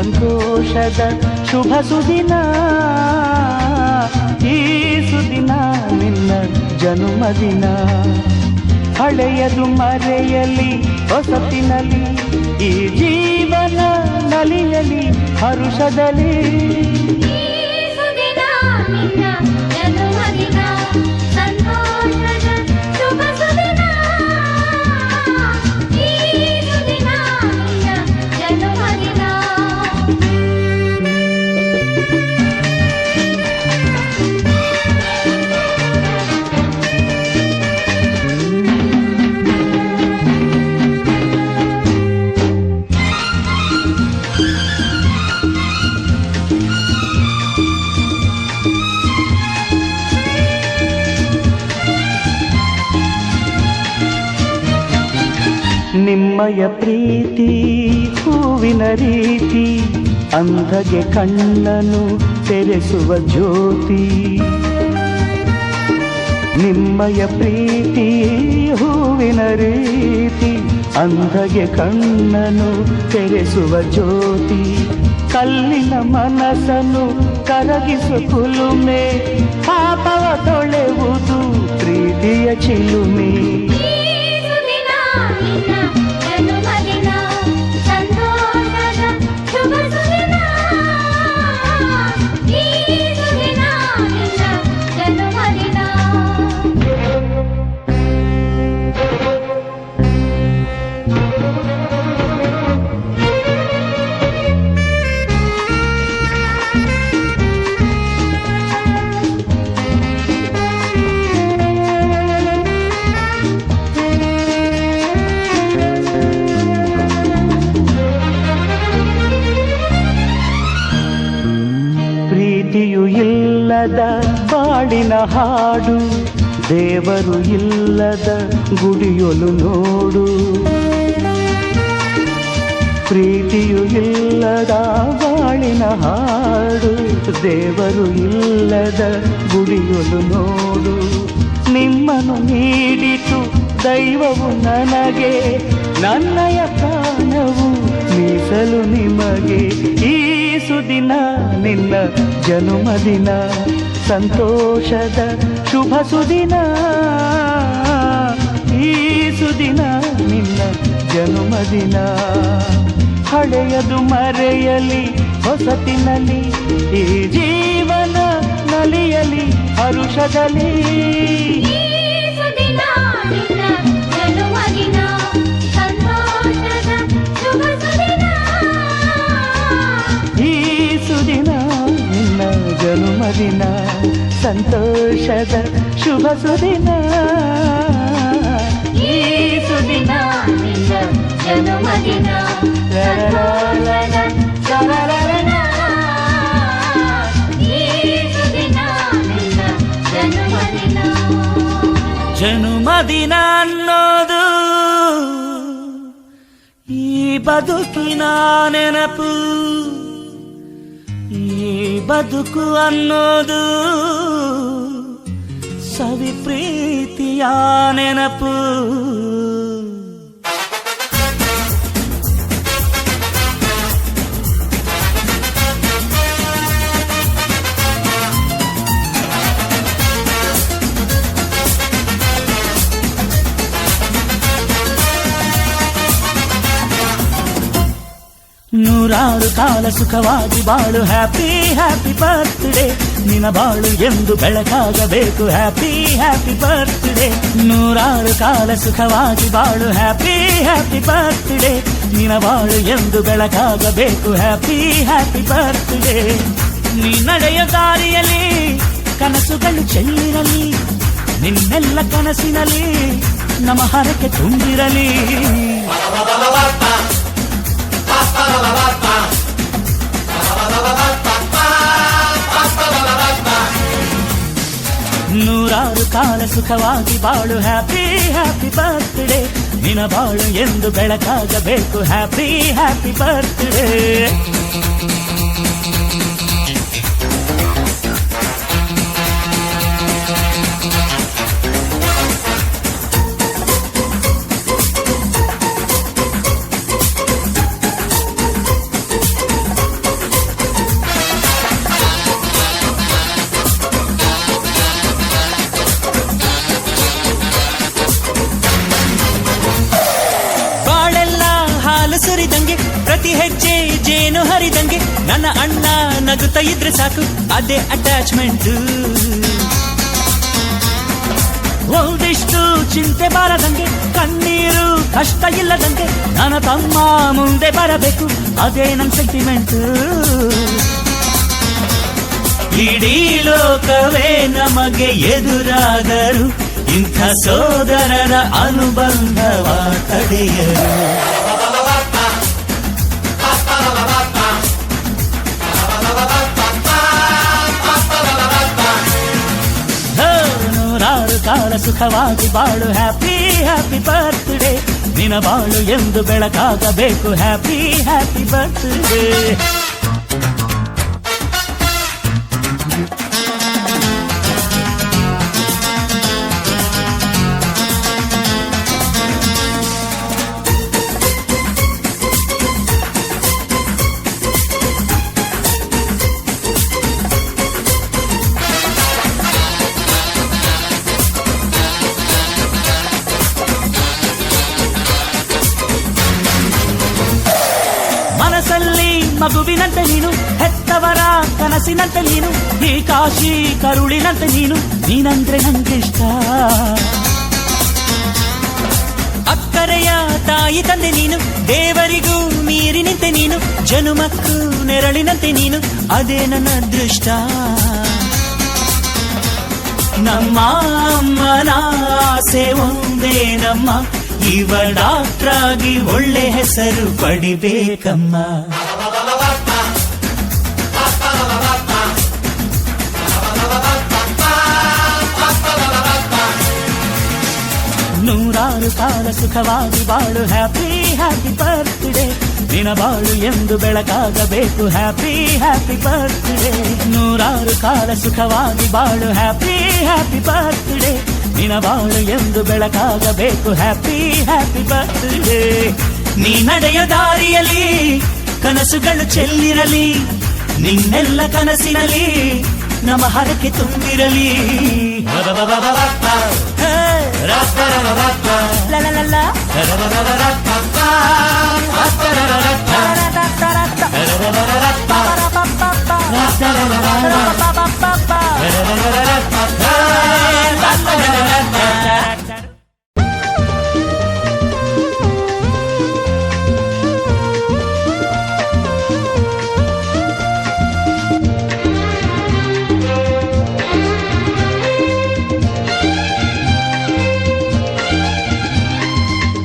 ಸಂತೋಷದ ಶುಭ ಸುದಿನ. ಈ ಸುದಿನ ನಿನ್ನ ಜನುಮದಿನ. ಹಳೆಯದು ಮರೆಯಲಿ ಹೊಸತಿನಲಿ, ಈ ಜೀವನ ನಲಿಯಲಿ ಹರುಷದಲ್ಲಿ. ನಿಮ್ಮಯ ಪ್ರೀತಿ ಹೂವಿನ ರೀತಿ, ಅಂಧಗೆ ಕಣ್ಣನು ತೆರೆಸುವ ಜ್ಯೋತಿ. ನಿಮ್ಮಯ ಪ್ರೀತಿ ಹೂವಿನ ರೀತಿ, ಅಂಧಗೆ ಕಣ್ಣನು ತೆರೆಸುವ ಜ್ಯೋತಿ. ಕಲ್ಲಿನ ಮನಸ್ಸನ್ನು ಕರಗಿಸು ಕುಲುಮೆ, ಪಾಪವ ತೊಳೆವುದು ಪ್ರೀತಿಯ ಚಿಲುಮೆ. ಪ್ರೀತಿಯು ಇಲ್ಲದ ಬಾಳಿನ ಹಾಡು, ದೇವರು ಇಲ್ಲದ ಗುಡಿಯೊಲು ನೋಡು. ಪ್ರೀತಿಯು ಇಲ್ಲದ ಬಾಳಿನ ಹಾಡು, ದೇವರು ಇಲ್ಲದ ಗುಡಿಯೊಲು ನೋಡು. ನಿಮ್ಮನ್ನು ನೀಡಿತು ದೈವವು ನನಗೆ, ನನ್ನಯ ಪ್ರಾಣವು ಮೀಸಲು ನಿಮಗೆ. ಈ ಸುದಿನ ನಿನ್ನ ಜನುಮದಿನ, ಸಂತೋಷದ ಶುಭ ಸುದಿನ. ಈ ಸುದಿನ ನಿನ್ನ ಜನುಮದಿನ. ಹಳೆಯದು ಮರೆಯಲಿ ಹೊಸತಿನಲ್ಲಿ, ಈ ಜೀವನ ನಲಿಯಲಿ ಹರುಷದಲ್ಲಿ. ಜನುಮದಿನ ಸಂತೋಷದ ಶುಭ ಸುದಿನ. ಈ ಸುದಿನ ನಿನ್ನ ಜನುಮದಿನ. ಈ ಸುದಿನ ನಿನ್ನ ಜನುಮದಿನ. ಜನುಮದಿನ ಅನ್ನೋದು ಈ ಬದುಕಿನ ನೆನಪು, ಈ ಬದುಕು ಅನ್ನೋದು ಸವಿ ಪ್ರೀತಿಯ ನೆನಪು. ನೂರಾರು ಕಾಲ ಸುಖವಾಗಿ ಬಾಳು, ಹ್ಯಾಪಿ ಹ್ಯಾಪಿ ಬರ್ತ್ಡೇ. ನಿನ್ನ ಬಾಳು ಎಂದು ಬೆಳಕಾಗಬೇಕು, ಹ್ಯಾಪಿ ಹ್ಯಾಪಿ ಬರ್ತ್ಡೇ. ನೂರಾರು ಕಾಲ ಸುಖವಾಗಿ ಬಾಳು, ಹ್ಯಾಪಿ ಹ್ಯಾಪಿ ಬರ್ತ್ಡೇ. ನಿನ್ನ ಬಾಳು ಎಂದು ಬೆಳಕಾಗಬೇಕು, ಹ್ಯಾಪಿ ಹ್ಯಾಪಿ ಬರ್ತ್ಡೇ. ನೀ ನಡೆಯ ದಾರಿಯಲ್ಲಿ ಕನಸುಗಳು ಚೆಲ್ಲಿರಲಿ, ನಿನ್ನೆಲ್ಲ ಕನಸಿನಲ್ಲಿ ನಮ್ಮ ಹರಕೆ ತುಂಬಿರಲಿ. ನೂರಾರು ಕಾಲ ಸುಖವಾಗಿ ಬಾಳು, ಹ್ಯಾಪಿ ಹ್ಯಾಪಿ ಬರ್ತ್ಡೇ. ನಿನ್ನ ಬಾಳು ಎಂದು ಬೆಳಕಾಗಬೇಕು, ಹ್ಯಾಪಿ ಹ್ಯಾಪಿ ಬರ್ತ್ಡೇ. ಹೆಜ್ಜೆ ಜೇನು ಹರಿದಂಗೆ ನನ್ನ ಅಣ್ಣ ನಗುತ್ತಾ ಇದ್ರೆ ಸಾಕು ಅದೇ ಅಟ್ಯಾಚ್ಮೆಂಟ್. ಒಂದಿಷ್ಟು ಚಿಂತೆ ಬಾರದಂಗೆ ಕಣ್ಣೀರು ಕಷ್ಟ ಇಲ್ಲದಂಗೆ ನನ್ನ ತಮ್ಮ ಮುಂದೆ ಬರಬೇಕು ಅದೇ ನನ್ನ ಸೆಂಟಿಮೆಂಟ್. ಇಡೀ ಲೋಕವೇ ನಮಗೆ ಎದುರಾದರು ಇಂಥ ಸೋದರರ ಅನುಬಂಧವ ತಡೆಯರು. ನೂರಾರು ಕಾಲ ಸುಖವಾಗಿ ಬಾಳು ಹ್ಯಾಪಿ ಹ್ಯಾಪಿ ಬರ್ತ್ಡೇ. ನಿನ ಬಾಳು ಎಂದು ಬೆಳಕಾಗಬೇಕು ಹ್ಯಾಪಿ ಹ್ಯಾಪಿ ಬರ್ತ್ಡೇ. ಮನಸ್ಸಲ್ಲಿ ಮಗುವಿನಂತೆ ನೀನು, ಹೆತ್ತವರ ಕನಸಿನಂತೆ ನೀನು, ಈ ಕಾಶಿ ಕರುಳಿನಂತೆ ನೀನು, ನೀನಂದ್ರೆ ನಂಗಿಷ್ಟ. ಅಕ್ಕರೆಯ ತಾಯಿ ತಂದೆ ನೀನು, ದೇವರಿಗೂ ಮೀರಿ ನಿಂತೆ ನೀನು, ಜನುಮಕ್ಕೂ ನೆರಳಿನಂತೆ ನೀನು, ಅದೇ ನನ್ನ ಅದೃಷ್ಟ. ನಮ್ಮ ಅಮ್ಮನ ಆಸೆ ಒಂದೇ ನಮ್ಮ, ಇವ ಡಾಕ್ಟ್ರಾಗಿ ಒಳ್ಳೆ ಹೆಸರು ಪಡಿಬೇಕಮ್ಮ. ನೂರಾರು ಕಾಲ ಸುಖವಾಗಿ ಬಾಳು ಹ್ಯಾಪಿ ಹ್ಯಾಪಿ ಬರ್ತ್ಡೇ. ನಿನ ಬಾಳು ಎಂದು ಬೆಳಕಾಗಬೇಕು ಹ್ಯಾಪಿ ಹ್ಯಾಪಿ ಬರ್ತ್ಡೇ. ನೂರಾರು ಕಾಲ ಸುಖವಾಗಿ ಬಾಳು ಹ್ಯಾಪಿ ಹ್ಯಾಪಿ ಬರ್ತ್ಡೇ. ನಿನ ಬಾಳು ಎಂದು ಬೆಳಕಾಗಬೇಕು ಹ್ಯಾಪಿ ಹ್ಯಾಪಿ ಬರ್ತ್ಡೇ. ನೀ ನಡೆಯ ದಾರಿಯಲ್ಲಿ ಕನಸುಗಳು ಚೆಲ್ಲಿರಲಿ, ನಿನ್ನೆಲ್ಲ ಕನಸಿನಲ್ಲಿ ನಮ್ಮ ಹರಕೆ ತುಂಬಿರಲಿ. ಲ ಲ ಲ ಲ